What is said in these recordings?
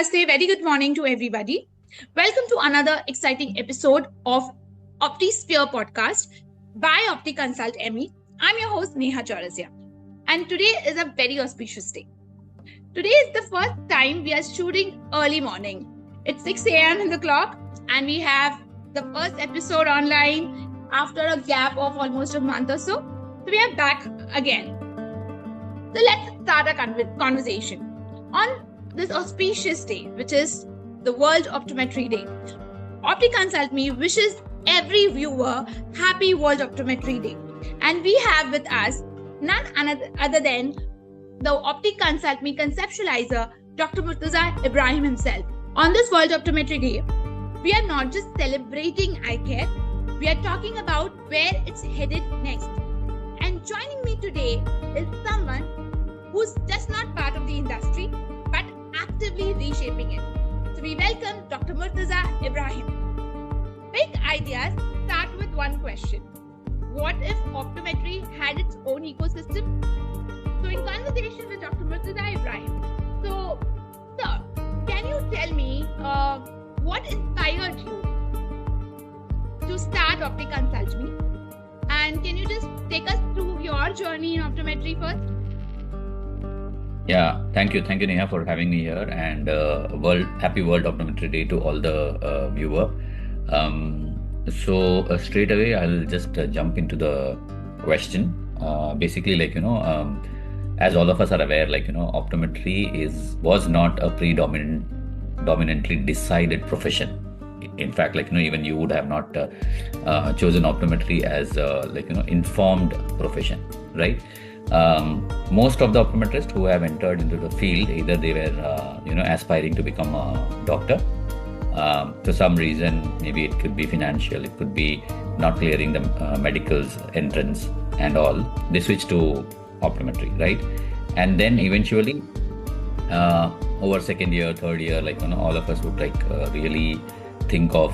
Namaste, very good morning to everybody. Welcome to another exciting episode of OptiSphere podcast by OptiConsultME. I'm your host Neha Chaurasia, and today is a very auspicious day. Today is the first time we are shooting early morning. It's 6 a.m. in the clock, and we have the first episode online after a gap of almost a month or so. So we are back again. So let's start our conversation on this auspicious day, which is the World Optometry Day. OptiConsultME wishes every viewer happy World Optometry Day. And we have with us none other than the OptiConsultME conceptualizer, Dr. Murtaza Ibrahim himself. On this World Optometry Day, we are not just celebrating eye care, we are talking about where it's headed next. And joining me today is someone who's just not part of the industry, but actively reshaping it. So we welcome Dr. Murtaza Ibrahim. Big ideas start with one question. What if optometry had its own ecosystem? So in conversation with Dr. Murtaza Ibrahim, so sir, can you tell me what inspired you to start OptiConsultME? And can you just take us through your journey in optometry first? Yeah, thank you, Neha, for having me here, and happy World Optometry Day to all the viewer. So straight away, I'll just jump into the question. Basically, as all of us are aware, optometry was not a predominantly decided profession. In fact, even you would have not chosen optometry as informed profession, right? Most of the optometrists who have entered into the field, either they were aspiring to become a doctor. For some reason, maybe it could be financial, it could be not clearing the medical's entrance and all. They switched to optometry, right? And then eventually, over second year, third year, all of us would really think of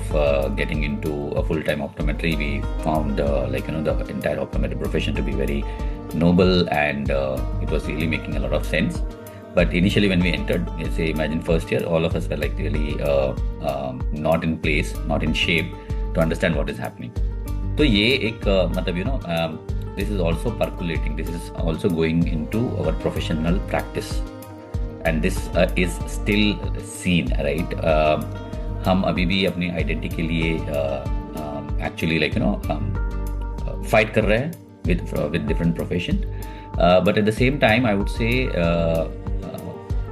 getting into a full-time optometry. We found the entire optometry profession to be very noble, and it was really making a lot of sense. But initially when we entered, imagine first year, all of us were really not in place, not in shape to understand what is happening. So this is also percolating, this is also going into our professional practice, and this is still seen, right? हम अभी भी अपनी identity के लिए actually fight कर रहे हैं with different profession, but at the same time I would say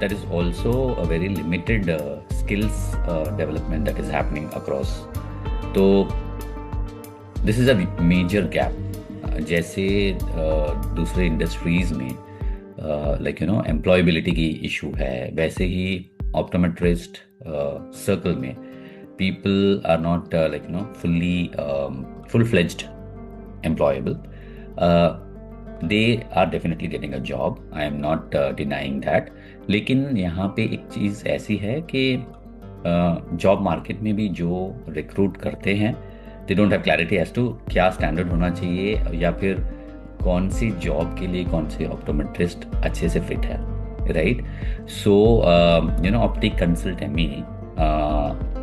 that is also a very limited skills development that is happening across. So this is a major gap. जैसे दूसरे industries में employability की issue है, वैसे ही optometrist circle में people are not full-fledged employable. They are definitely getting a job. I am not denying that. लेकिन यहाँ पे एक चीज़ ऐसी है कि जॉब मार्केट में भी जो रिक्रूट करते हैं, they don't have clarity as to क्या स्टैंडर्ड होना चाहिए या फिर कौन सी जॉब के लिए कौन से ऑप्टोमेट्रिस्ट अच्छे से फिट है, right? So OptiConsultME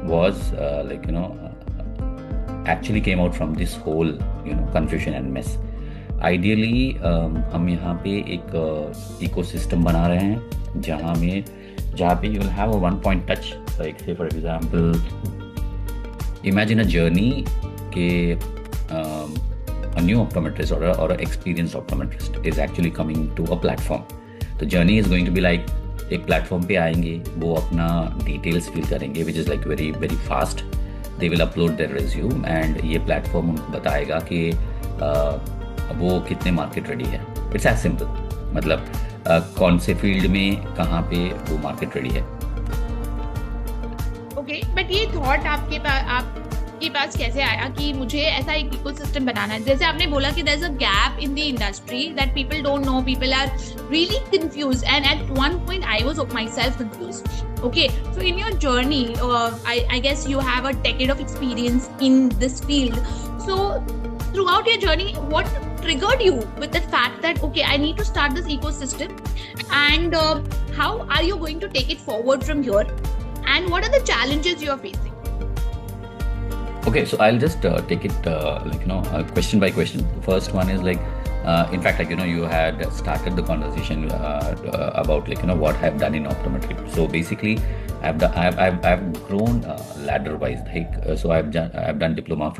was actually came out from this whole confusion and mess. Ideally हम यहाँ पे एक ecosystem बना रहे हैं जहाँ पे you will have a one point touch. Like say for example, imagine a journey के a new optometrist or an experienced optometrist is actually coming to a platform. The journey is going to be like एक platform पे आएंगे, वो अपना details fill करेंगे, which is very very fast. They will upload there resume and ये platform उनको बताएगा कि वो कितने मार्केट रेडी है. इट्स एज सिंपल, मतलब कौन से फील्ड में कहाँ पे वो मार्केट रेडी है. ओके, बट ये थॉट आपके पास कैसे आया कि मुझे ऐसा एक इकोसिस्टम बनाना है? जैसे आपने बोला कि there is a gap in the industry that people don't know, people are really confused, and at one point I was myself confused. Okay, so in your journey I guess you have a decade of experience in this field. So throughout your journey, what triggered you with the fact that, okay, I need to start this ecosystem, and how are you going to take it forward from here? and what are the challenges you are facing? Okay, so I'll just take it question by question. The first one is in fact, you had started the conversation about what I've done in optometry. So basically, I've grown ladder wise. So I've done diploma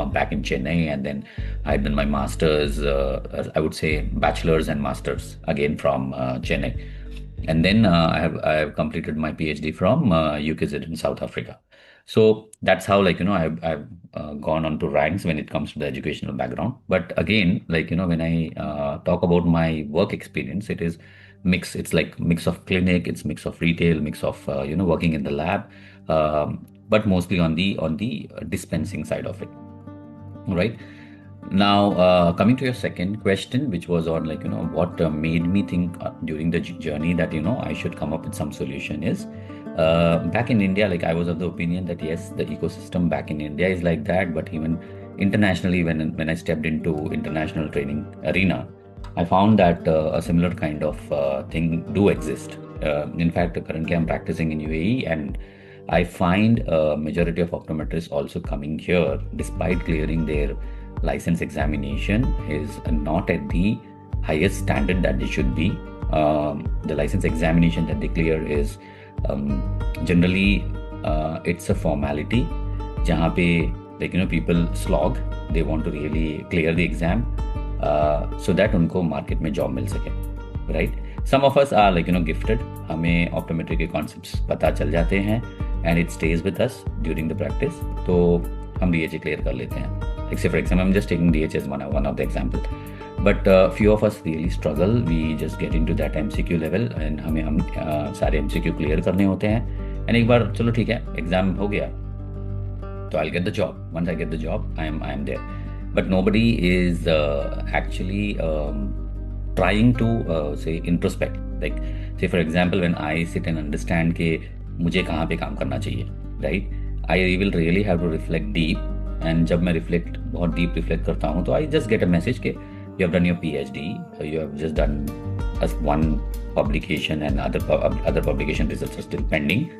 back in Chennai, and then I've done my masters. I would say bachelor's and masters again from Chennai, and then I have completed my PhD from UKZ in South Africa. So that's how I've gone on to ranks when it comes to the educational background. But again, when I talk about my work experience, it is mix. It's like mix of clinic, it's mix of retail, mix of working in the lab, but mostly on the dispensing side of it. Right. Now, coming to your second question, which was on what made me think during the journey that I should come up with some solution is back in India, I was of the opinion that yes, the ecosystem back in India is like that, but even internationally, when I stepped into international training arena, I found that a similar kind of thing do exist. In fact, currently I'm practicing in UAE, and I find a majority of optometrists also coming here despite clearing their license examination is not at the highest standard that they should be. The license examination that they clear is generally it's a formality jahan pe people slog. They want to really clear the exam so that unko market mein job mil sake, right? Some of us are gifted. हमें optometry के concepts पता चल जाते हैं and it stays with us during the practice, तो हम DHA clear कर लेते हैं. Like say for example, I'm just taking DHA as one of the example, but few of us really struggle. We just get into that MCQ level and हम सारे MCQ clear करने होते हैं, and एक बार चलो ठीक है exam हो गया तो I'll get the job. Once I get the job, I am there. But nobody is actually trying to say introspect. Like say for example, when I sit and understand कि मुझे कहाँ पे काम करना चाहिए, right? I will really have to reflect deep. And जब मैं बहुत deep reflect करता हूँ तो I just get a message कि you have done your PhD, you have just done one publication and other publication results are still pending,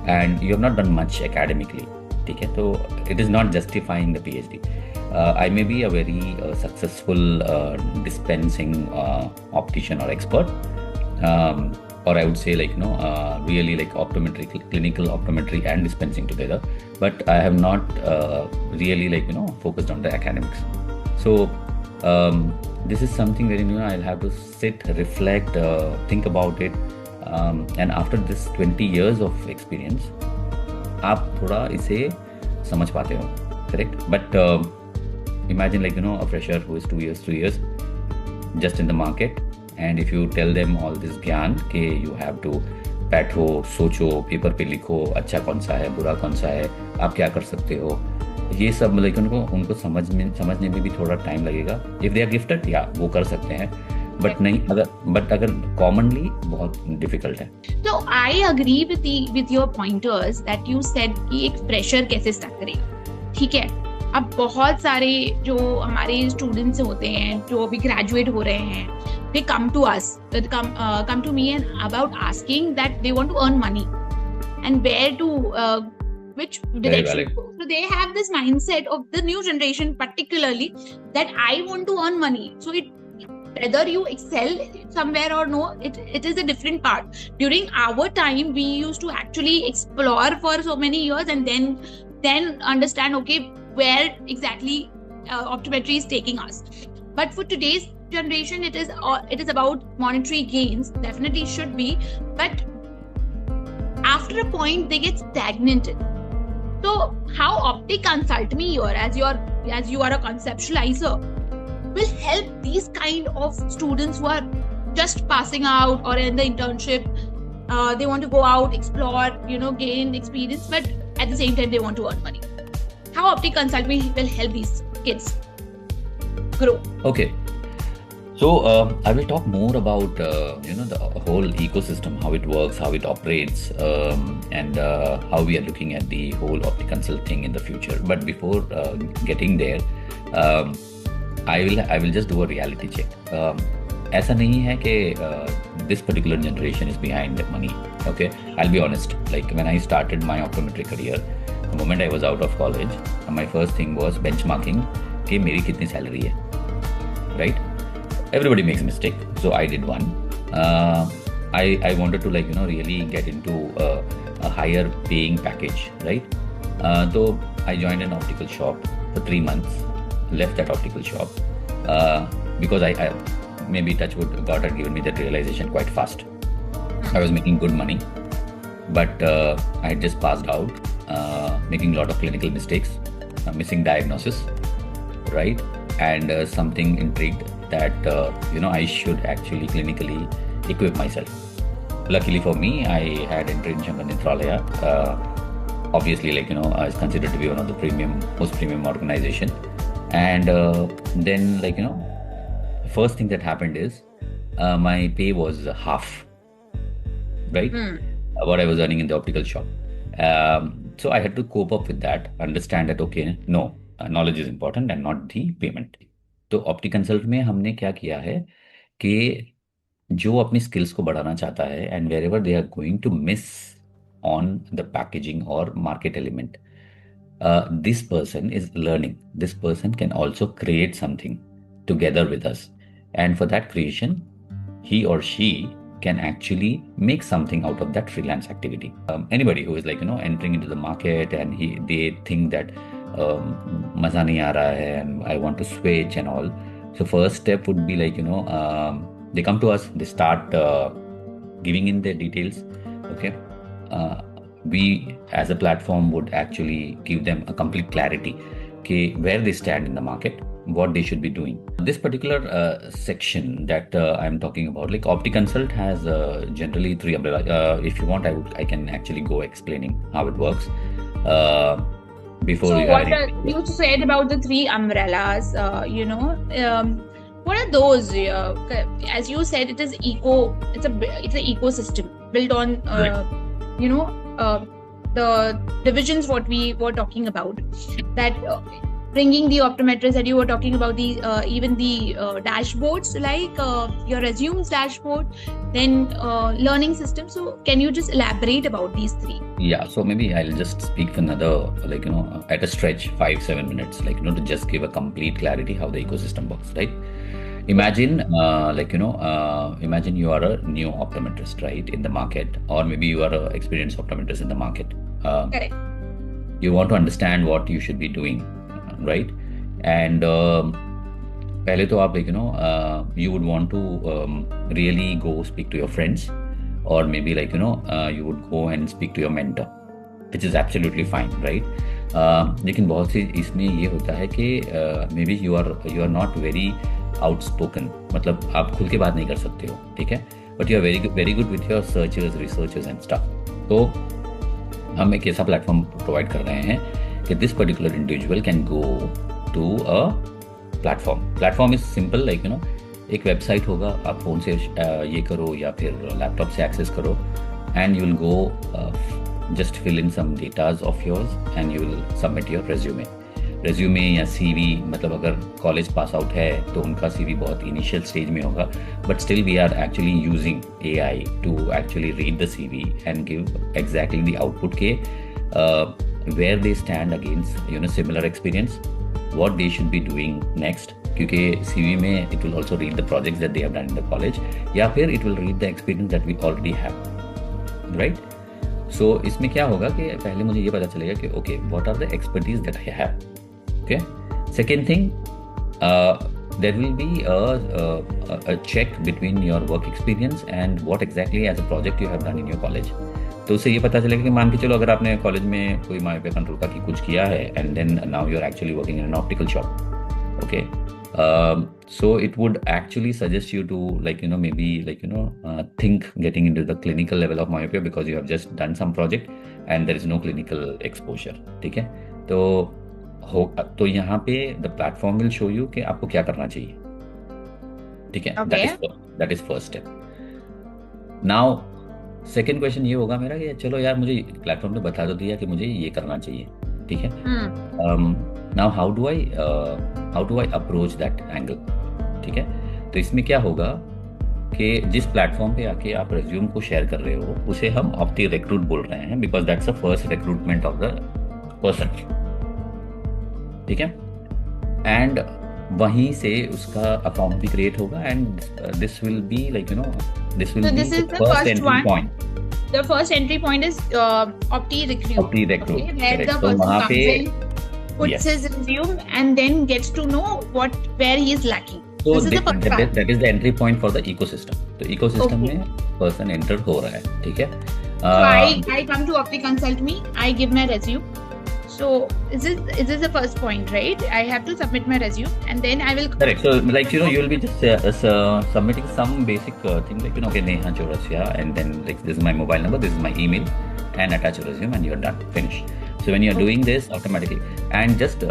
and you have not done much academically. ठीक है, तो it is not justifying the PhD. I may be a very successful dispensing optician or expert, or I would say really optometry, clinical optometry and dispensing together, but I have not really focused on the academics. So this is something where I'll have to sit, reflect, think about it, and after this 20 years of experience, आप थोड़ा इसे समझ पाते हो, correct? But imagine a fresher who is 2 years, 3 years just in the market, and if you tell them all this ज्ञान कि you have to बैठो, सोचो, पेपर पे लिखो, अच्छा कौन सा है, बुरा कौन सा है, आप क्या कर सकते हो, ये सब उनको समझने में भी थोड़ा टाइम लगेगा. If they are gifted, या वो कर सकते हैं, बट नहीं अगर कॉमनली बहुत डिफिकल्ट है. तो I agree with your pointers that you said कि एक फ्रेशर कैसे स्टार्ट करेगा. ठीक है, अब बहुत सारे जो हमारे स्टूडेंट्स होते हैं जो अभी ग्रेजुएट हो रहे हैं, they come to us, come to me and about asking that they want to earn money and where to which direction to go. So they have this mindset of the new generation particularly that I want to earn money. So whether you excel somewhere or no, it is a different part. During our time, we used to actually explore for so many years and then understand, okay, where exactly optometry is taking us. But for today's generation, it is about monetary gains. Definitely should be, but after a point they get stagnated. So how OptiConsultME here, as you are a conceptualizer, will help these kind of students who are just passing out or in the internship, they want to go out, explore, gain experience, but at the same time they want to earn money. How OptiConsultME will help these kids grow? Okay. So I will talk more about the whole ecosystem, how it works, how it operates, and how we are looking at the whole OptiConsult thing in the future. But before getting there, I will just do a reality check. ऐसा नहीं है कि this particular generation is behind money. Okay, I will be honest, like when I started my optometry career, the moment I was out of college, my first thing was benchmarking कि मेरी कितनी salary है, right? Everybody makes mistake, so I did one. I wanted to really get into a higher paying package, right? So I joined an optical shop for 3 months, left that optical shop because I maybe touchwood God had given me that realization quite fast. I was making good money, but I had just passed out, making a lot of clinical mistakes, missing diagnosis, right? And something intrigued that I should actually clinically equip myself. Luckily for me, I had entered in Shankar Nethralaya. Obviously, is considered to be one of the most premium organization. And then, first thing that happened is my pay was half, right? What I was earning in the optical shop. So I had to cope up with that, understand that, okay, no, knowledge is important and not the payment. तो ऑप्टिकंसल्ट में हमने क्या किया है कि जो अपनी skills को बढ़ाना चाहता है and wherever they are going to miss on the packaging और market element, this person is learning. This person can also create something together with us. And for that creation, he or she can actually make something out of that freelance activity. Anybody who is entering into the market and they think that maza nahi aa raha hai and I want to switch and all. So first step would be they come to us, they start giving in their details. Okay. We as a platform would actually give them a complete clarity where they stand in the market, what they should be doing. This particular section that I'm talking about, like OptiConsult has generally 3 umbrellas. If you want, I can actually go explaining how it works. Before so what you said about the 3 umbrellas, what are those? As you said, it is it's an ecosystem built on the divisions what we were talking about, that bringing the optometrists that you were talking about, the even the dashboards, like your resumes dashboard, then learning system. So can you just elaborate about these 3? Yeah, so maybe I'll just speak for another at a stretch 5-7 minutes, to just give a complete clarity how the ecosystem works, right? Imagine imagine you are a new optometrist, right, in the market, or maybe you are an experienced optometrist in the market. Correct. You want to understand what you should be doing, right? And pehle to aap you would want to really go speak to your friends, or maybe you would go and speak to your mentor, which is absolutely fine, right? लेकिन बहुत सी इसमें ये होता है कि maybe you are not very outspoken, मतलब आप खुल के बात नहीं कर सकते हो, ठीक है, but you are very good with your searchers, researchers and stuff. तो हम एक ऐसा प्लेटफॉर्म प्रोवाइड कर रहे हैं कि this particular individual can go to a platform is simple, एक वेबसाइट होगा, आप फोन से ये करो या फिर लैपटॉप से एक्सेस करो, and you will go just fill in some datas of yours and you will submit your resume या CV. मतलब अगर कॉलेज पास आउट है तो उनका CV बहुत इनिशियल स्टेज में होगा, but still we are actually using AI to actually read the CV and give exactly the output के where they stand against similar experience, what they should be doing next. क्योंकि CV में it will also read the projects that they have done in the college, या फिर it will read the experience that we already have, right? So इसमें क्या होगा कि पहले मुझे ये पता चलेगा कि okay, what are the expertise that I have. Okay. Second thing, there will be a check between your work experience and what exactly as a project you have done in your college. तो उससे ये पता चलेगा कि मान के चलो अगर आपने कॉलेज में कोई मायोपिया कंट्रोल का कुछ किया है and then now you are actually working in an optical shop. Okay. So it would actually suggest you to maybe think getting into the clinical level of myopia because you have just done some project and there is no clinical exposure. ठीक है, तो यहाँ पे the platform will show you कि आपको क्या करना चाहिए, ठीक है. That is first step. Now second question ये होगा मेरा कि चलो यार मुझे प्लेटफॉर्म ने बता तो दिया कि मुझे ये करना चाहिए, ठीक है. Now how do I approach that angle, ठीक है. तो इसमें क्या होगा कि जिस प्लेटफॉर्म पे आके आप रेज्यूम को शेयर कर रहे हो उसे हम ऑप्टी रिक्रूट बोल रहे हैं, because that's the first recruitment of the person, ठीक है। एंड वहीं से उसका अकाउंट भी क्रिएट होगा, and this will be like this will So be this the is the first first entry one. Point. The first entry point is Opti Recruit. Opti recruit, Okay, where correct. the तो person वहाँ comes पे in, puts yes, his resume, and then gets to know where he is lacking. so This is the first part. that is the entry point for the ecosystem. तो ecosystem Okay. में person enter हो रहा है, ठीक है। So I come to OptiConsultME, I give my resume. So is this the first point, right? I have to submit my resume, and then I will. Correct. So, like, you will be just submitting some basic thing, like, okay, Neha Chaurasia, and then like this is my mobile number, this is my email, and attach a resume, and you're done, finished. So when you're doing this automatically, and just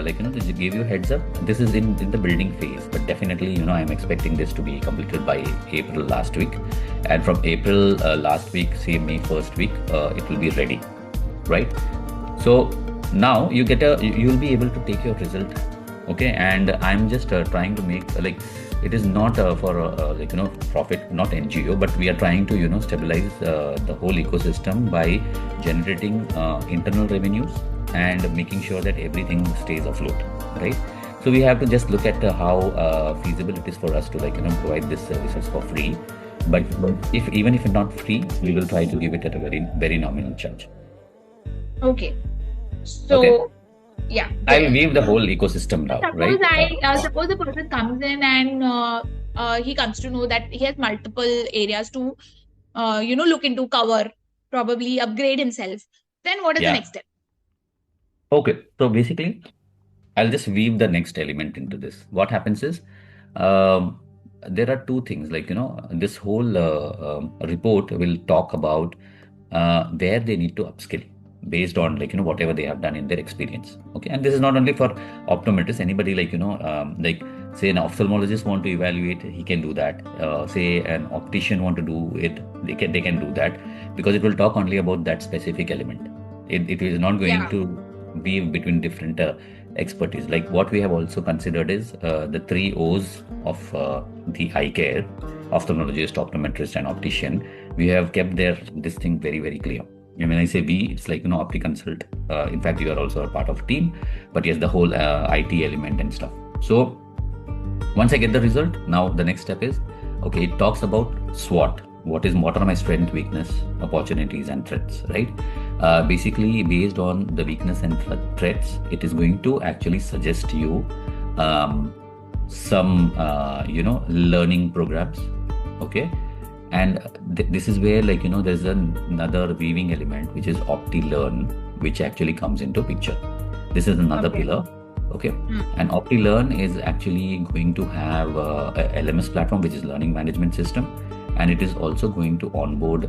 like, to give you heads up, this is in the building phase, but definitely, I'm expecting this to be completed by April last week, and from April last week, say May first week, it will be ready, right? So now you'll be able to take your result, okay, and I'm just trying to make like it is not for like profit, not NGO, but we are trying to stabilize the whole ecosystem by generating internal revenues and making sure that everything stays afloat, right? So we have to just look at how feasible it is for us to provide this services for free, but even if not free, we will try to give it at a very very nominal charge. Okay. So Okay. yeah. I'll weave the whole ecosystem now, Suppose right? suppose the person comes in and he comes to know that he has multiple areas to look into, cover, probably upgrade himself. Then what is the Yeah. next step? Okay. So basically, I'll just weave the next element into this. What happens is, there are two things. Like this whole report will talk about where they need to upskill based on whatever they have done in their experience. Okay, and this is not only for optometrists. Anybody like say an ophthalmologist want to evaluate, he can do that. Say an optician want to do it, they can do that, because it will talk only about that specific element. It is not going Yeah. to be between different expertise. Like what we have also considered is the 3 O's of the eye care: ophthalmologist, optometrist, and optician. We have kept this thing very very clear. And when I say we, it's like OptiConsult. In fact, you are also a part of team, but yes, the whole IT element and stuff. So once I get the result, now the next step is, okay, it talks about SWOT. What are my strength, weakness, opportunities, and threats, right? Basically, based on the weakness and threats, it is going to actually suggest you some learning programs, okay? And this is where there's another weaving element, which is OptiLearn, which actually comes into picture. This is another Okay. pillar. Okay. And OptiLearn is actually going to have a LMS platform, which is learning management system, and it is also going to onboard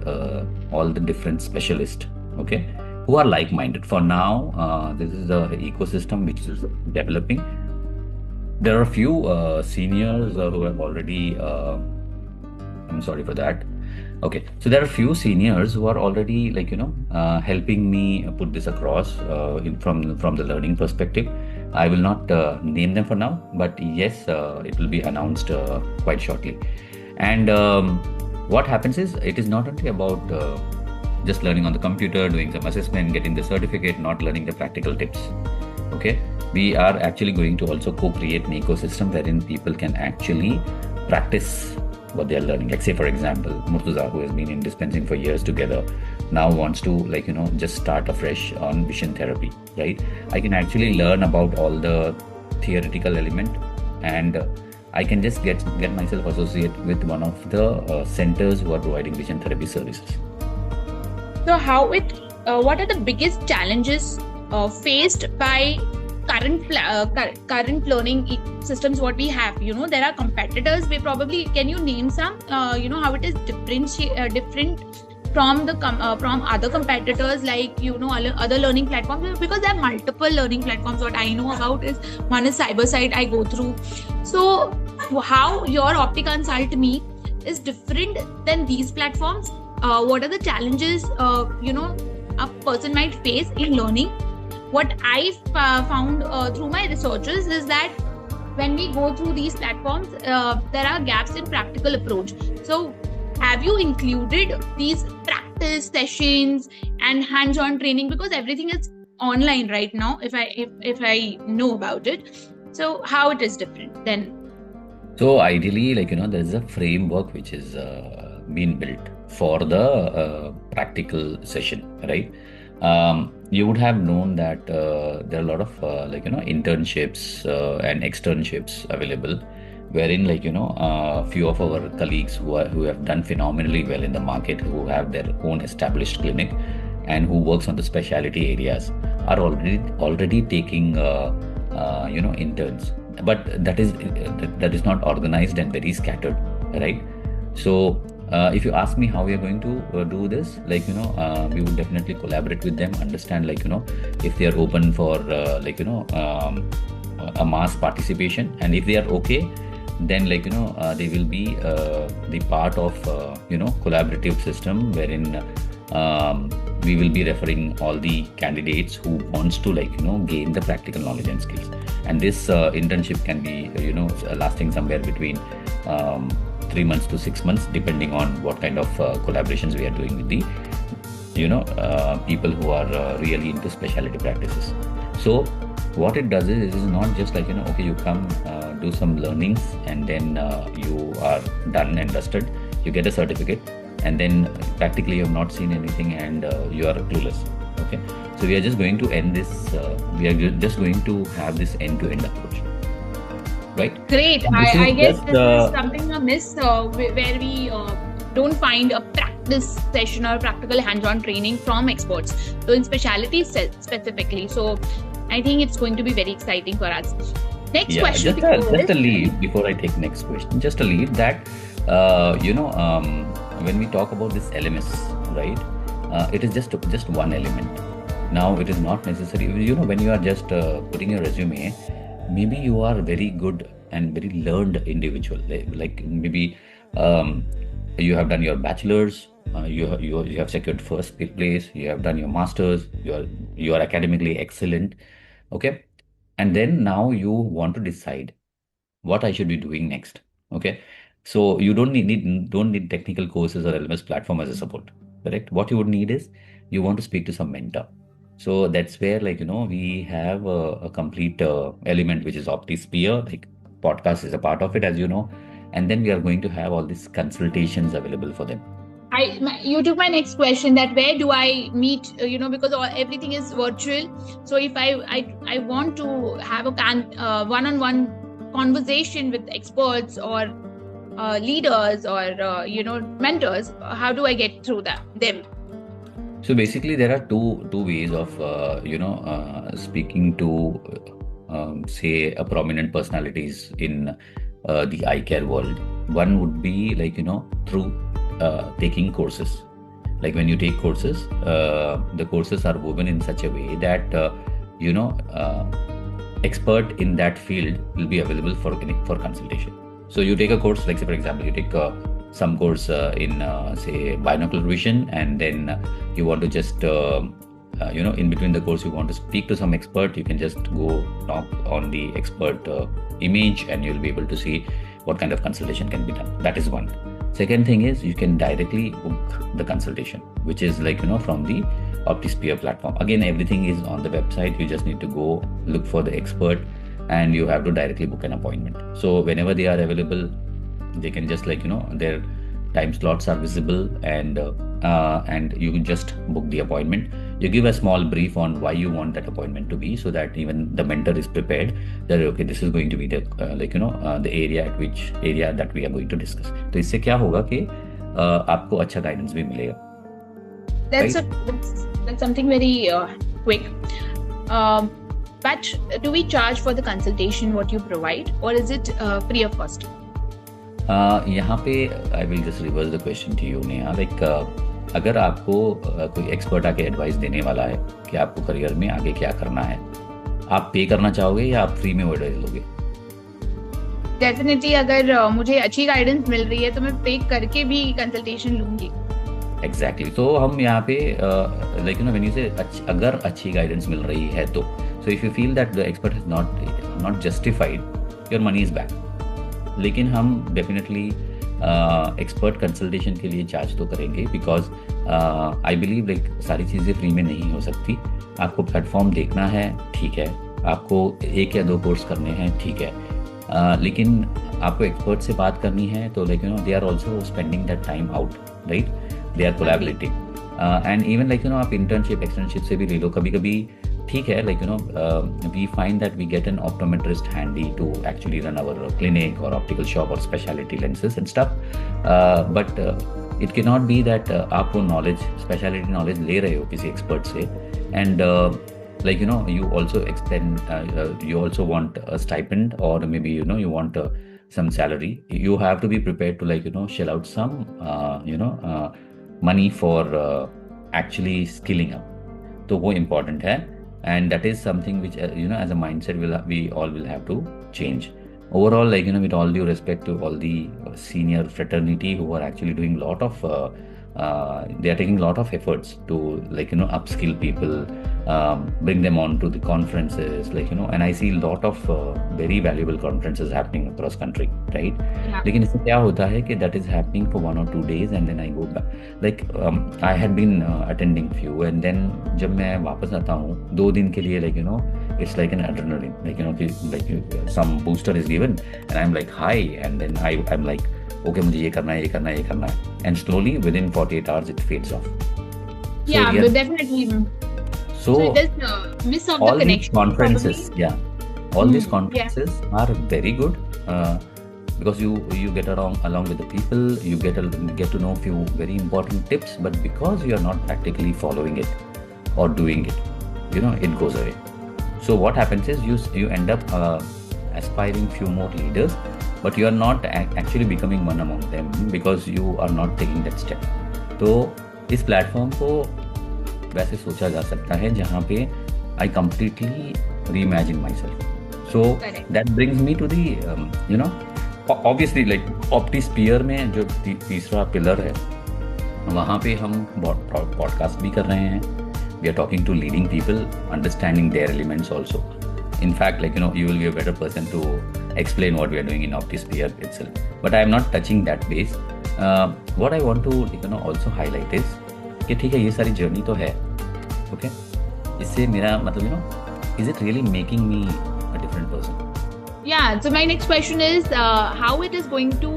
all the different specialists, okay, who are like-minded. For now, this is the ecosystem which is developing. There are a few seniors who have already I'm sorry for that. Okay, so there are a few seniors who are already helping me put this across from the learning perspective. I will not name them for now, but yes, it will be announced quite shortly. And what happens is, it is not only about just learning on the computer, doing some assessment, getting the certificate, not learning the practical tips. Okay, we are actually going to also co-create an ecosystem wherein people can actually practice what they are learning. Like say for example, Murtuza, who has been in dispensing for years together, now wants to just start afresh on vision therapy, right? I can actually learn about all the theoretical element, and I can just get myself associated with one of the centers who are providing vision therapy services. So what are the biggest challenges faced by current learning systems what we have? There are competitors. Can you name some how it is different from from other competitors, like other learning platforms? Because there are multiple learning platforms. What I know about is one is CyberSight I go through. So how your OptiConsultME is different than these platforms? What are the challenges a person might face in learning? What I found through my researches is that when we go through these platforms, there are gaps in practical approach. So have you included these practice sessions and hands-on training, because everything is online right now, if I know about it? So how it is different then? So ideally, there is a framework which is been built for the practical session, right? You would have known that there are a lot of internships and externships available, wherein few of our colleagues who have done phenomenally well in the market, who have their own established clinic, and who works on the specialty areas, are already taking interns. But that is not organized and very scattered, right? So if you ask me how we are going to do this, we would definitely collaborate with them, understand if they are open for a mass participation, and if they are okay, then they will be the part of collaborative system, wherein we will be referring all the candidates who wants to gain the practical knowledge and skills. And this internship can be lasting somewhere between 3 months to 6 months, depending on what kind of collaborations we are doing with the people who are really into specialty practices. So what it does is, it is not just okay, you come do some learnings and then you are done and dusted, you get a certificate, and then practically you have not seen anything and you are clueless. Okay, so we are just going to end this. We are just going to have this end-to-end approach, right? Great. I guess this is something a miss where we don't find a practice session or practical hands-on training from experts. So in specialty specifically. So I think it's going to be very exciting for us. Next question. Just a lead before I take next question. Just a lead that when we talk about this LMS, right? It is just one element. Now it is not necessary. When you are just putting your resume, maybe you are very good and very learned individual. Like maybe you have done your bachelor's, you have secured first place, you have done your master's, you are academically excellent, okay, and then now you want to decide what I should be doing next, okay. So you don't need technical courses or LMS platform as a support, correct? What you would need is you want to speak to some mentor. So that's where we have a complete element which is OptiSphere. Like podcast is a part of it, as you know, and then we are going to have all these consultations available for them. You took my next question, that where do I meet, because everything is virtual. So if I want to have a one-on-one conversation with experts or leaders or mentors, how do I get through them? So basically there are two ways of speaking to say a prominent personalities in the eye care world. One would be through taking courses. Like when you take courses, the courses are woven in such a way that expert in that field will be available for consultation. So you take a course, like say for example, you take some course in say binocular vision, and then you want to just in between the course you want to speak to some expert, you can just go knock on the expert image and you'll be able to see what kind of consultation can be done. That is one. Second thing is you can directly book the consultation, which is from the OptiSphere platform. Again, everything is on the website. You just need to go look for the expert and you have to directly book an appointment. So whenever they are available, they can just their time slots are visible, and you can just book the appointment. You give a small brief on why you want that appointment to be, so that even the mentor is prepared that okay, this is going to be the the area that we are going to discuss. तो इससे क्या होगा कि आपको अच्छा guidance भी मिलेगा. That's something very quick. But do we charge for the consultation what you provide, or is it free of cost? यहाँ पे I will just reverse the question to you Neha. अगर आपको कोई एक्सपर्ट आके एडवाइस देने वाला है कि आपको करियर में आगे क्या करना है, आप पे करना चाहोगे या आप फ्री में वो एडवाइस लोगे? डेफिनेटली अगर मुझे अच्छी गाइडेंस मिल रही है तो मैं पे करके भी कंसल्टेशन लूंगी. एग्जैक्टली. तो हम यहाँ पे व्हेन यू से अगर अच्छी गाइडेंस मिल रही है तो, so if you feel that the expert has not justified your money is back. लेकिन हम डेफिनेटली एक्सपर्ट कंसल्टेशन के लिए चार्ज तो करेंगे, बिकॉज आई बिलीव लाइक सारी चीज़ें फ्री में नहीं हो सकती। आपको प्लेटफॉर्म देखना है, ठीक है, आपको 1 या 2 कोर्स करने हैं, ठीक है, लेकिन आपको एक्सपर्ट से बात करनी है तो like they are also spending that time out, right, they are collaborating. And even like आप इंटर्नशिप एक्सटर्नशिप से भी ले लो, कभी कभी ठीक है, like we find that we get an optometrist handy to actually run our clinic or optical shop or specialty lenses and stuff, but it cannot be that आप वो knowledge, specialty knowledge ले रहे हो किसी expert से, and like you also extend, you also want a stipend, or maybe you want some salary. You have to be prepared to like shell out some money for actually skilling up. तो वो important है, and that is something which as a mindset we all will have to change. Overall, like with all due respect to all the senior fraternity who are actually doing lot of they are taking lot of efforts to like upskill people, bring them on to the conferences, like and I see lot of very valuable conferences happening across country, right? Yeah. लेकिन इसमें क्या होता है कि that is happening for 1 or 2 days and then I go back, like I had been attending few, and then जब मैं वापस आता हूँ 2 दिन के लिए, like it's like an adrenaline, like some booster is given and I'm like high, and then I'm like okay, मुझे ये करना है, ये करना है, ये करना है, and slowly within 48 hours it fades off. Yeah, but definitely. So it is miss of the connection. All these conferences, probably. Yeah, all these conferences are very good because you get along with the people, you get to know few very important tips, but because you are not practically following it or doing it, it goes away. So what happens is you end up aspiring few more leaders, but you are not actually becoming one among them because you are not taking that step. तो इस platform को वैसे सोचा जा सकता है जहाँ पे I completely reimagine myself. So that brings me to the obviously like OptiSphere में जो तीसरा पिलर है, वहाँ पे हम पॉडकास्ट भी कर रहे हैं. We are talking to leading people, understanding their elements also. In fact, like you will be a better person to explain what we are doing in OptiSphere itself. But I am not touching that base. What I want to also highlight is कि ठीक है, ये सारी journey तो है, okay? इससे मेरा मतलब is it really making me a different person? Yeah. So my next question is how it is going to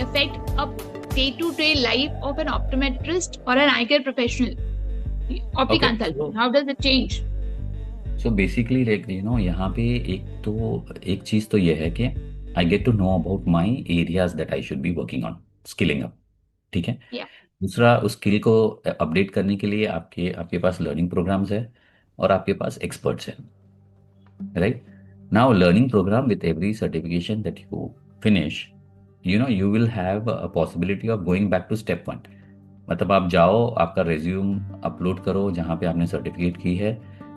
affect a day-to-day life of an optometrist or an eye care professional, OptiConsult. Okay, how does it change? So basically like यहाँ पे एक चीज तो ये है कि I get to know about my areas that I should be working on, skilling up, ठीक है? Yeah. दूसरा, उस स्किल को अपडेट करने के लिए आपके पास लर्निंग प्रोग्राम्स है और आपके पास एक्सपर्ट्स हैं, right? Now learning program with every certification that you finish, you will have a possibility of going back to step 1. मतलब आप जाओ, आपका रेज्यूम अपलोड करो जहाँ पे आपने सर्टिफिकेट की है,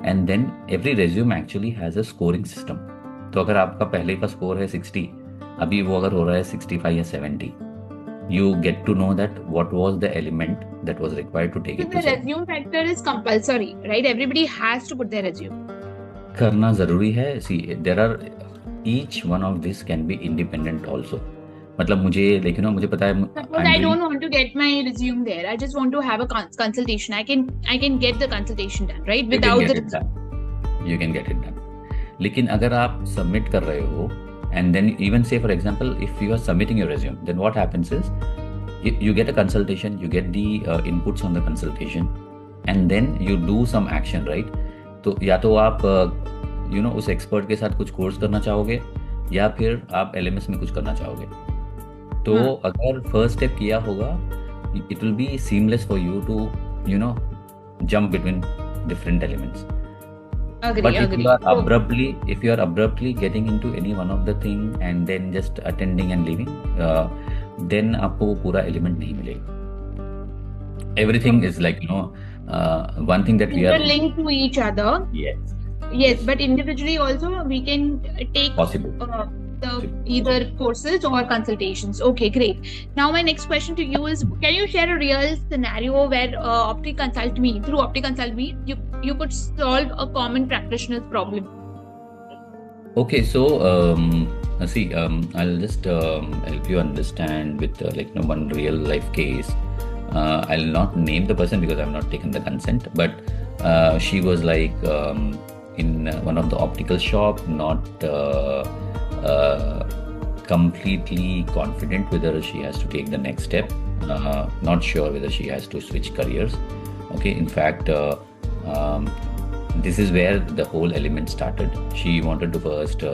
and then every resume actually has a scoring system. तो अगर आपका पहले का स्कोर है 60, अभी वो अगर हो रहा है 65 या 70, you get to know that what was the element that was required to take it to. The resume factor is compulsory, right? Everybody has to put their resume. करना जरूरी है. See, there are each one of this can be independent also. मतलब मुझे मुझे पता है. Suppose I don't want to get my resume there. I just want to have a consultation. I can get the consultation done, right? Without the resume. You can get it done. लेकिन अगर आप submit कर रहे हो, and then even say for example if you are submitting your resume, then what happens is you get a consultation, you get the inputs on the consultation, and then you do some action, right? तो या तो आप उस expert के साथ कुछ course करना चाहोगे या फिर आप LMS में कुछ करना चाहोगे. तो अगर फर्स्ट स्टेप किया होगा, it will be seamless for you to jump between different elements. But if you are abruptly getting into any one of the thing and then just attending and leaving, then आपको वो पूरा element नहीं मिलेगा. Everything is like one thing that we are linked to each other. Yes, but individually also we can take possible either courses or consultations. Okay, great. Now my next question to you is, can you share a real scenario where OptiConsultME, through OptiConsultME, you could solve a common practitioner's problem? Okay, so See, I'll just help you understand with one real life case. I'll not name the person because I've not taken the consent, but she was like in one of the optical shop, not completely confident whether she has to take the next step, not sure whether she has to switch careers. Okay, in fact, this is where the whole element started. She wanted to first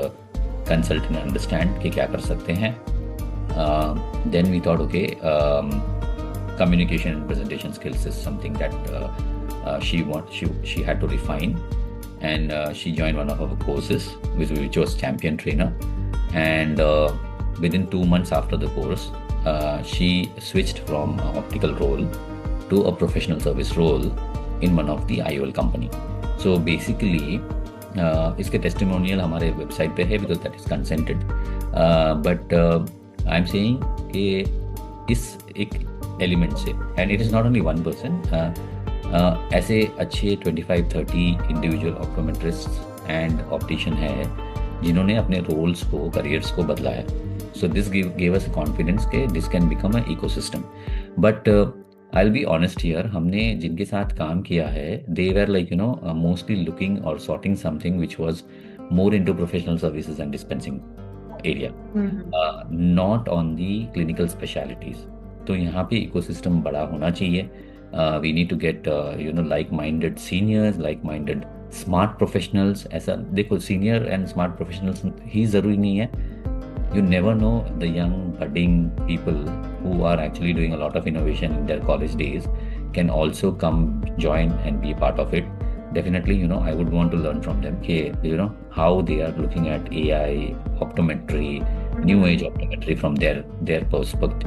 consult and understand कि क्या कर सकते हैं. Then we thought, okay, communication and presentation skills is something that she had to refine, and she joined one of our courses, which was champion trainer, and within 2 months after the course, she switched from optical role to a professional service role in one of the IOL company. So basically इसके testimonial हमारे website पे है because that is consented, but I am saying कि इस एक element से, and it is not only one person, ऐसे अच्छे 25-30 इंडिविजुअल ऑप्टोमेट्रिस्ट एंड ऑप्टिशियन है जिन्होंने अपने रोल्स को, करियर्स को बदला है. So this give us confidence के this can become a ecosystem. But I'll be honest here, हमने जिनके साथ काम किया है, they were like mostly looking or sorting something which was more into professional services and dispensing area, not on the clinical specialties. तो यहाँ पे ecosystem बड़ा होना चाहिए. We need to get like-minded seniors, like-minded smart professionals. ऐसा देखो, senior and smart professionals ही ज़रूरी नहीं है. You never know, the young budding people who are actually doing a lot of innovation in their college days can also come join and be a part of it. Definitely, I would want to learn from them, how they are looking at AI, optometry, new age optometry from their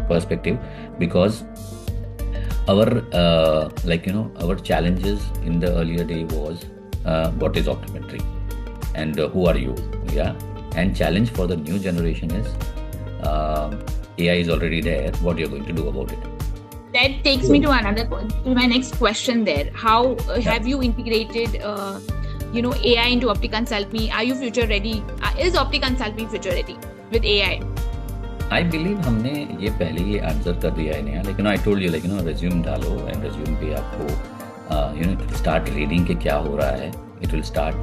perspective, because our challenges in the earlier day was what is optometry and who are you? Yeah. And challenge for the new generation is AI is already there. What you're going to do about it? That takes me to my next question there. How have you integrated AI into OptiConsultME? Are you future ready? Is OptiConsultME future ready with AI? I believe हमने ये पहले ही answer कर दिया है नया. लेकिन I told you resume डालो, and resume पे आपको it will start reading के क्या हो रहा है. It will start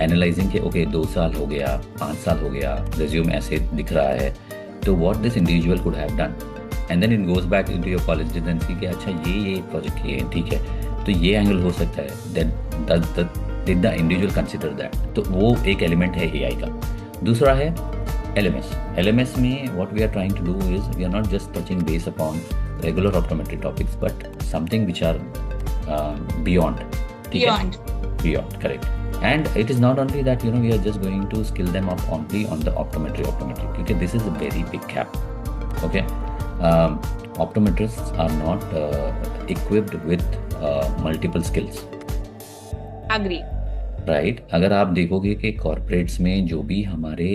एनालाइजिंग के ओके 2 साल हो गया, 5 साल हो गया, रिज्यूम ऐसे दिख रहा है, तो what this individual could have done, and then it goes back into your college residency कि अच्छा ये प्रोजेक्ट किए हैं, ठीक है, तो ये एंगल हो सकता है, then did the individual consider that. तो वो एक एलिमेंट है एआई का. दूसरा है LMS में what we are trying to do is we are not just touching base upon regular optometry topics but something which are beyond. ठीक है, beyond, correct. And it is not only that we are just going to skill them up only on the optometry because this is a very big gap. Okay, optometrists are not equipped with multiple skills. Agree. Right? अगर आप देखोगे कि corporates में जो भी हमारे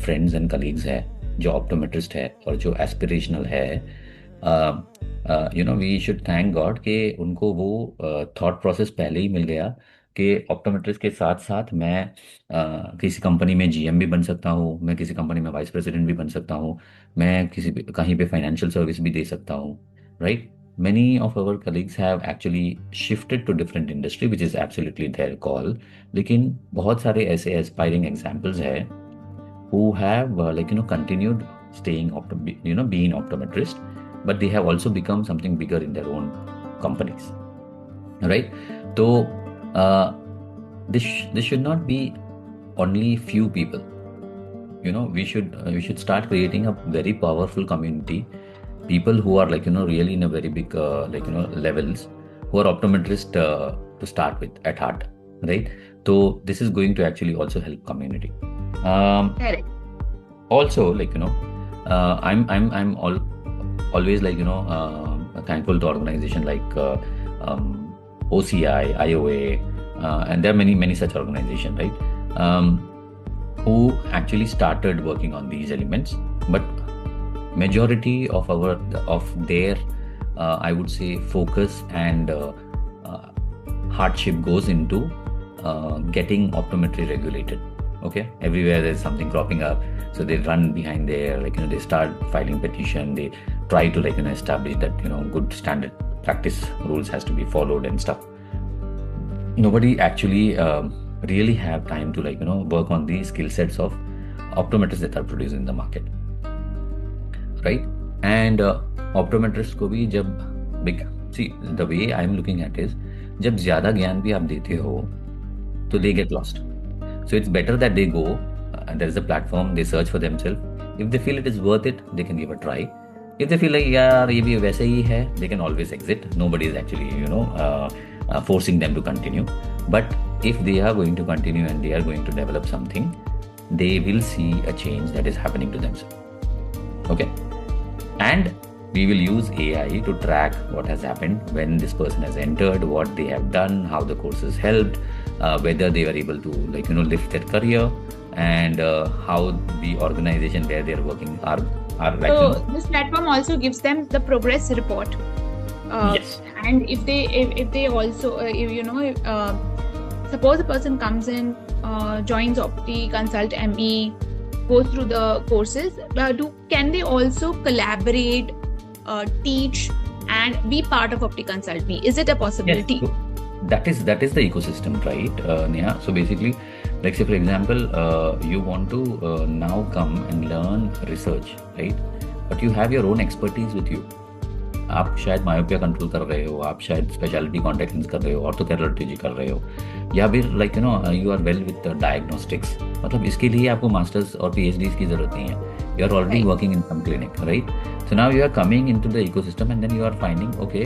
friends and colleagues है जो optometrist है और जो aspirational है, we should thank God कि उनको वो thought process पहले ही मिल गया कि ऑप्टोमेट्रिस्ट के साथ साथ मैं किसी कंपनी में GM भी बन सकता हूँ, मैं किसी कंपनी में वाइस प्रेसिडेंट भी बन सकता हूँ, मैं कहीं पे फाइनेंशियल सर्विस भी दे सकता हूँ. Right? Many of our colleagues have actually shifted to different industry, which is absolutely their call. लेकिन बहुत सारे ऐसे aspiring examples हैं who have continued staying being optometrist, but they have also become something bigger in their own companies. Right? So this should not be only few people. We should start creating a very powerful community. People who are really in a very big levels, who are optometrists to start with at heart, right? So this is going to actually also help community. Also I'm always thankful to organization like OCI, IOA, and there are many such organizations, right? Who actually started working on these elements, but majority of their I would say focus and hardship goes into getting optometry regulated. Okay, everywhere there's something cropping up, so they run behind there, like they start filing petition, they try to establish that good standard practice rules has to be followed and stuff. Nobody actually really have time to work on the skill sets of optometrists that are produced in the market, right? And optometrists को भी जब big see the way I'm looking at is जब ज़्यादा ज्ञान भी आप देते हो तो they get lost. So it's better that they go. There is a platform. They search for themselves. If they feel it is worth it, they can give a try. If they feel like यार ये भी वैसे ही है, they can always exit. Nobody is actually forcing them to continue. But if they are going to continue and they are going to develop something, they will see a change that is happening to themselves. Okay, and we will use AI to track what has happened when this person has entered, what they have done, how the course has helped, whether they were able to lift their career, and how the organization where they are working are so this platform also gives them the progress report. Yes. And if they also suppose a person comes in, joins OptiConsultME, goes through the courses, can they also collaborate, teach, and be part of OptiConsultME? Is it a possibility? Yes. So that is the ecosystem, right, Neha? So basically, like say for example, you want to now come and learn research, right? But you have your own expertise with you. आप शायद myopia control कर रहे हो, आप शायद speciality contact lens कर रहे हो, ऑर्थोकेराटिजी कर रहे हो, या फिर you are well with diagnostics. मतलब इसके लिए आपको मास्टर्स और PhDs की जरूरत नहीं है. You are already working in some clinic, right? So now you are coming into the ecosystem and then you are finding okay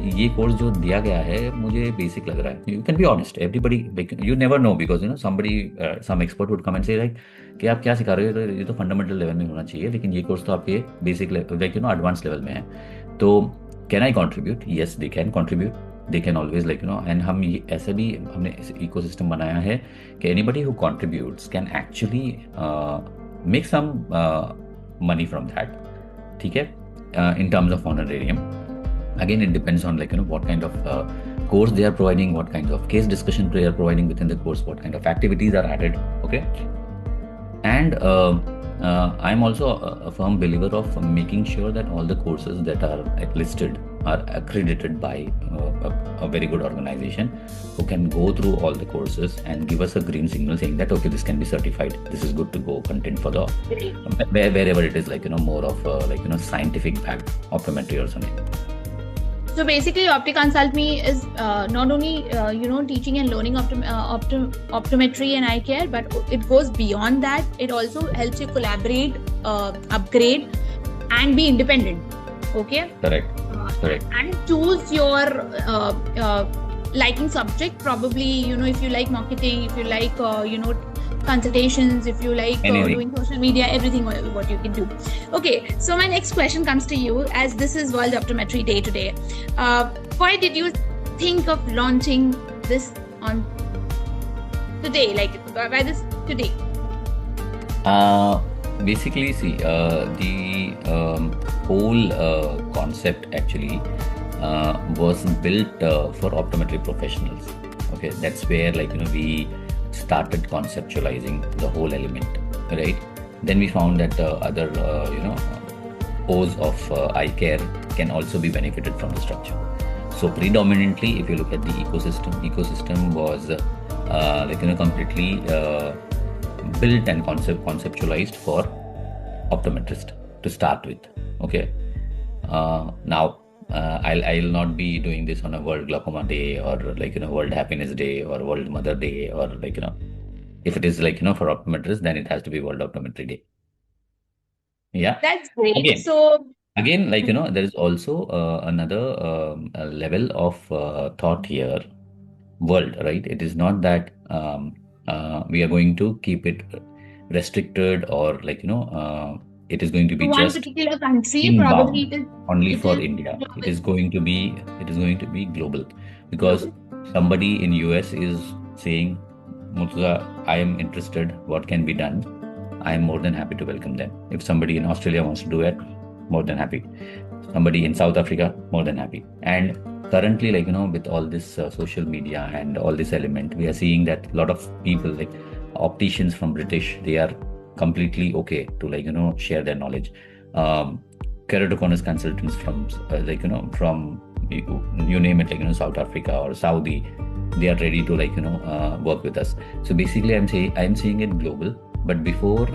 ये कोर्स जो दिया गया है मुझे बेसिक लग रहा है. You can be honest. Everybody you never know because somebody some expert would come and say like कि आप क्या सिखा रहे हो, तो ये तो फंडामेंटल लेवल में होना चाहिए, लेकिन ये कोर्स तो आपके बेसिक एडवांस लेवल में है. तो can I contribute? Yes, they can contribute. They can always and हम ये ऐसे भी हमने इकोसिस्टम बनाया है कि anybody who contributes can actually make some money from that. ठीक है, in terms of honorarium. Again, it depends on what kind of course they are providing, what kinds of case discussion they are providing within the course, what kind of activities are added. Okay, and I'm also a firm believer of making sure that all the courses that are listed are accredited by a very good organization who can go through all the courses and give us a green signal saying that okay, this can be certified, this is good to go content for the wherever it is more of scientific backed optometry or something. So basically, OptiConsultME is not only teaching and learning optometry and eye care, but it goes beyond that. It also helps you collaborate, upgrade, and be independent. Okay. Correct. And choose your liking subject. Probably if you like marketing, if you like consultations, if you like doing social media, everything what you can do. Okay, so my next question comes to you, as this is World Optometry Day today. Why did you think of launching this on today? Why this today? Basically, see, the whole concept actually was built for optometry professionals. Okay, that's where we started conceptualizing the whole element, right? Then we found that other O's of eye care can also be benefited from the structure. So predominantly, if you look at the ecosystem was completely built and conceptualized for optometrist to start with. Okay, now I'll not be doing this on a World Glaucoma Day or World Happiness Day or World Mother Day or if it is for optometrists, then it has to be World Optometry Day. Yeah, that's great. Again, there is also another level of thought here. World, right? It is not that we are going to keep it restricted or it is going to be one just particular country, inbound, probably it is only for India. It is going to be global, because somebody in US is saying, Murtuza, I am interested, what can be done? I am more than happy to welcome them. If somebody in Australia wants to do it, more than happy. Somebody in South Africa, more than happy. And currently with all this social media and all this element, we are seeing that a lot of people opticians from British, they are completely okay to share their knowledge. Keratoconus consultants from from you name it, South Africa or Saudi, they are ready to work with us. So basically, I'm seeing it global, but before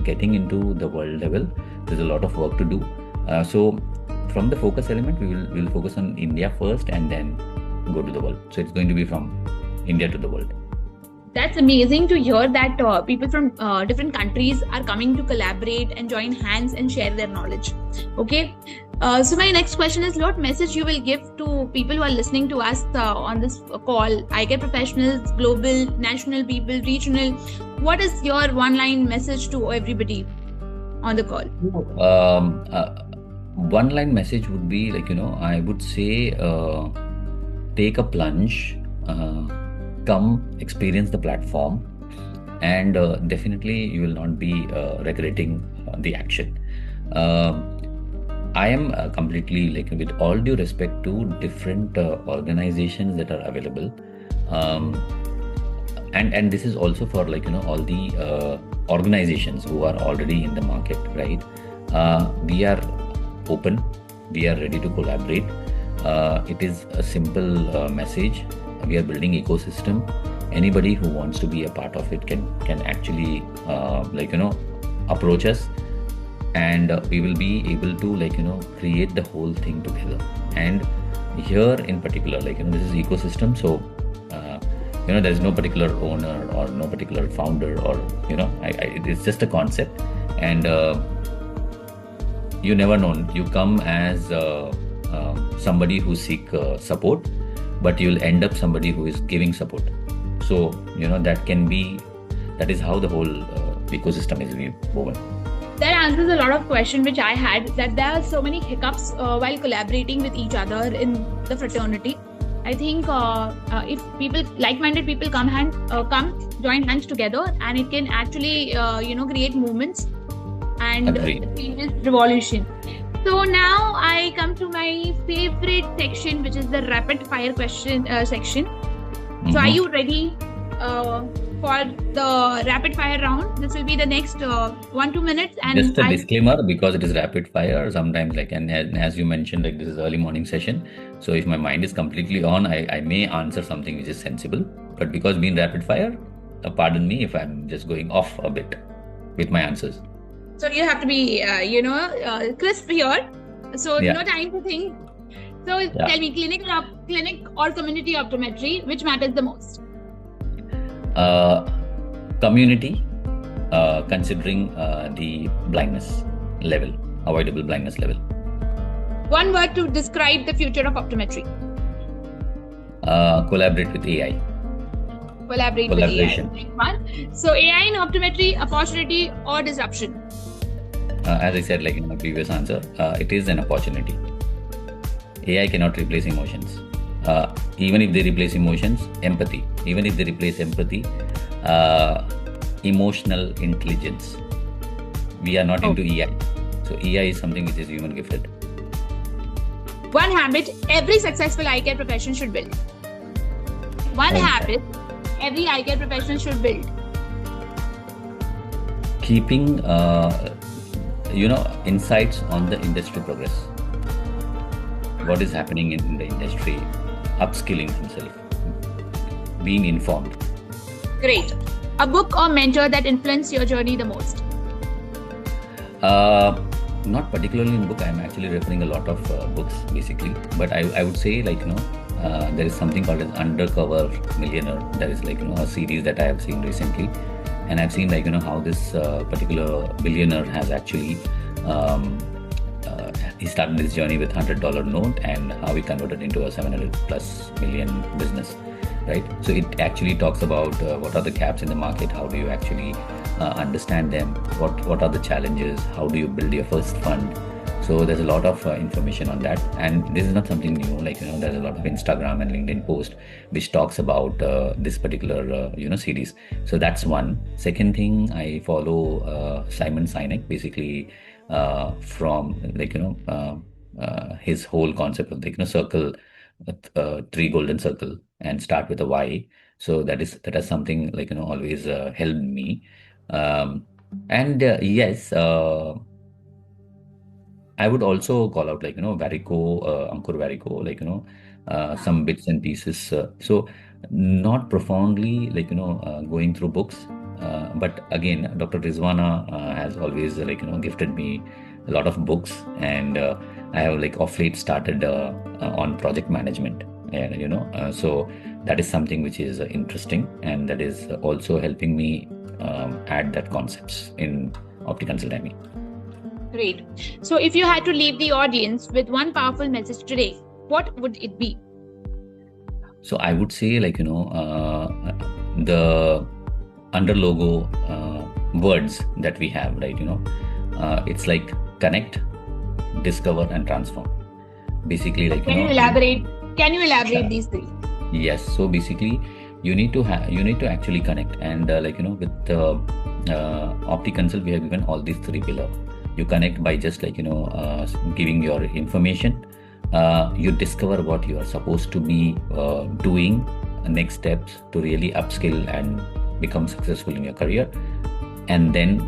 getting into the world level, there's a lot of work to do. So from the focus element, we'll focus on India first and then go to the world. So it's going to be from India to the world. That's amazing to hear that people from different countries are coming to collaborate and join hands and share their knowledge. Okay. So my next question is, what message you will give to people who are listening to us on this call, eye care professionals, global, national people, regional? What is your one-line message to everybody on the call? One-line message would be I would say, take a plunge, come experience the platform, and definitely you will not be regretting the action. I am completely, with all due respect to different organizations that are available, and this is also for all the organizations who are already in the market, right? We are open, we are ready to collaborate. It is a simple message. We are building ecosystem. Anybody who wants to be a part of it can actually approach us, and we will be able to create the whole thing together. And here in particular, this is ecosystem, so there is no particular owner or no particular founder, or it's just a concept. And you never know, you come as somebody who seek support, but you'll end up somebody who is giving support. So that is how the whole ecosystem is woven. That answers a lot of questions which I had, that there are so many hiccups while collaborating with each other in the fraternity. I think if people, like-minded people come join hands together, and it can actually create movements and changes revolution. So now I come to my favorite section, which is the rapid fire question section. So are you ready for the rapid fire round? This will be the next 1-2 minutes. And just a disclaimer, because it is rapid fire, sometimes and as you mentioned, this is early morning session. So if my mind is completely on, I may answer something which is sensible. But because being rapid fire, pardon me if I'm just going off a bit with my answers. So you have to be, crisp here. So no time to think. So tell me, clinic or community optometry, which matters the most? Community, considering the blindness level, avoidable blindness level. One word to describe the future of optometry. Collaborate with AI. Collaboration. With AI. So AI in optometry, opportunity or disruption? As I said, in my previous answer, it is an opportunity. AI cannot replace emotions. Even if they replace emotions, empathy. Even if they replace empathy, emotional intelligence. We are not into EI. So EI is something which is human gifted. One habit every successful eye care profession should build. One habit every eye care professional should build. Keeping insights on the industry progress. What is happening in the industry, upskilling himself, being informed. Great. A book or mentor that influenced your journey the most? Not particularly in book. I'm actually referring a lot of books basically, but I would say there is something called as Undercover Millionaire. That is a series that I have seen recently, and I've seen how this particular billionaire has actually he started this journey with $100 note, and how he converted into a 700+ million business, right? So it actually talks about what are the gaps in the market, how do you actually understand them, what are the challenges, how do you build your first fund. So there's a lot of information on that, and this is not something new. There's a lot of Instagram and LinkedIn post which talks about this particular series. So that's one. Second thing, I follow Simon Sinek, basically from his whole concept of circle, 3 golden circle, and start with a why. So that is something like always helped me. And yes, I would also call out like Ankur Varico, like some bits and pieces. So not profoundly like going through books, but again, Dr. Rizwana has always gifted me a lot of books, and I have like of late started on project management, and so that is something which is interesting, and that is also helping me add that concepts in OptiConsultME. Great. So if you had to leave the audience with one powerful message today, what would it be? So I would say the under logo words that we have, right? It's like connect, discover, and transform. Basically, like Can you elaborate these three? Yes. So basically, you need to actually connect, and with OptiConsult, we have given all these three pillars. You connect by just giving your information. You discover what you are supposed to be doing, next steps to really upskill and become successful in your career, and then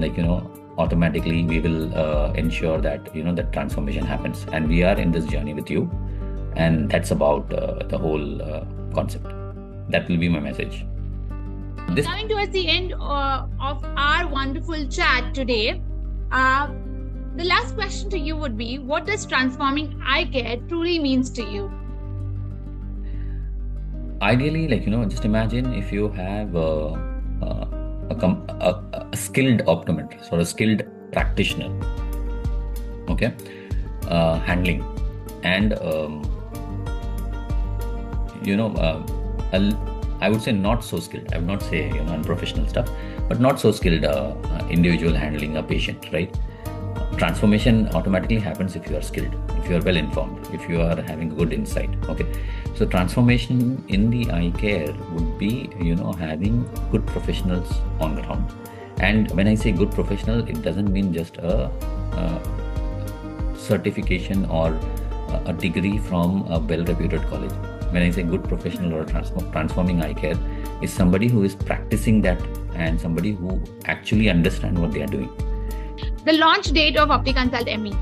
automatically we will ensure that that transformation happens, and we are in this journey with you, and that's about the whole concept. That will be my message. Coming towards the end of our wonderful chat today, the last question to you would be, what does transforming eye care truly means to you? Ideally, just imagine if you have a skilled optometrist or a skilled practitioner, okay, handling, and I would say not so skilled. I would not say unprofessional stuff, but not so skilled individual handling a patient, right? Transformation automatically happens if you are skilled, if you are well informed, if you are having good insight. Okay, so transformation in the eye care would be having good professionals on ground. And when I say good professional, it doesn't mean just a certification or a degree from a well-reputed college. When I say good professional or transforming eye care, is somebody who is practicing that and somebody who actually understands what they are doing. The launch date of OptiConsultME?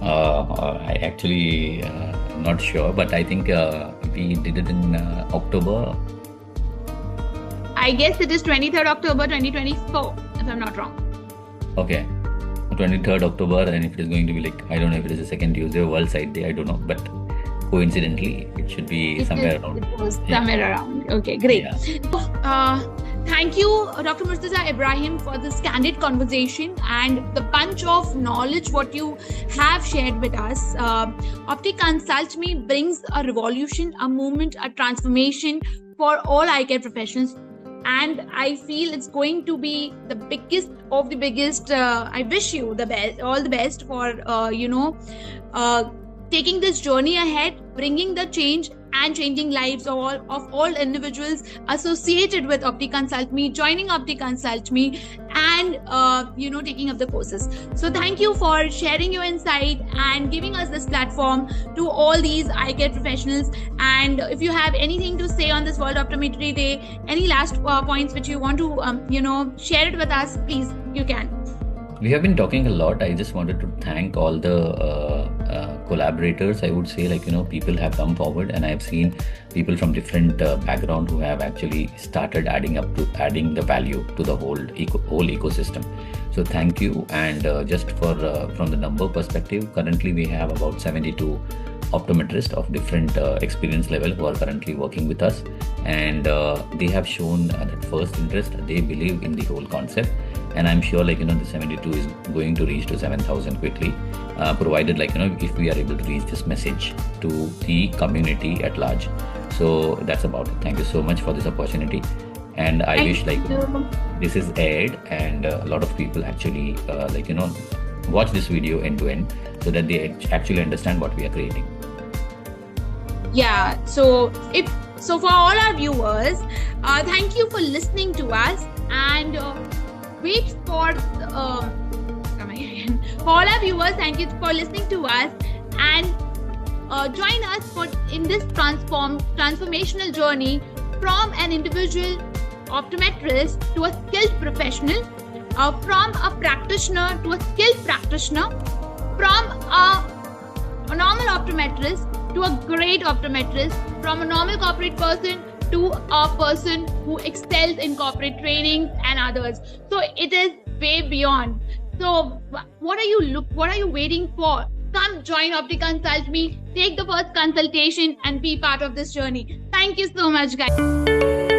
I actually not sure, but I think we did it in October. I guess it is 23rd October 2024, if I'm not wrong. Okay, 23rd October, and if it is going to be I don't know if it is the second Tuesday or World Sight Day, I don't know, but coincidentally, it should be somewhere around. It was somewhere around. Okay, great. Yeah. Thank you, Dr. Murtaza Ibrahim, for this candid conversation and the bunch of knowledge what you have shared with us. OptiConsultME brings a revolution, a movement, a transformation for all eye care professionals. And I feel it's going to be the biggest of the biggest. I wish you the best, all the best for, taking this journey ahead, bringing the change and changing lives of all individuals associated with OptiConsultME, joining OptiConsultME, and taking up the courses. So thank you for sharing your insight and giving us this platform to all these eye care professionals. And if you have anything to say on this World Optometry Day, any last points which you want to share it with us, please, you can. We have been talking a lot. I just wanted to thank all the collaborators. I would say people have come forward, and I have seen people from different background who have actually started adding the value to the whole ecosystem. So thank you. And just from the number perspective, currently we have about 72 optometrists of different experience level who are currently working with us, and they have shown that first interest. They believe in the whole concept, and I'm sure the 72 is going to reach to 7,000 quickly, provided if we are able to reach this message to the community at large. So that's about it. Thank you so much for this opportunity, and I wish this is aired and a lot of people actually watch this video end to end, so that they actually understand what we are creating. Yeah, so for all our viewers, thank you for listening to us, and wait for for all our viewers, thank you for listening to us, and join us in this transformational journey from an individual optometrist to a skilled professional, from a practitioner to a skilled practitioner, from a normal optometrist to a great optometrist, from a normal corporate person to a person who excels in corporate training and others. So it is way beyond. So what are you waiting for? Come join OptiConsultME, take the first consultation and be part of this journey. Thank you so much, guys.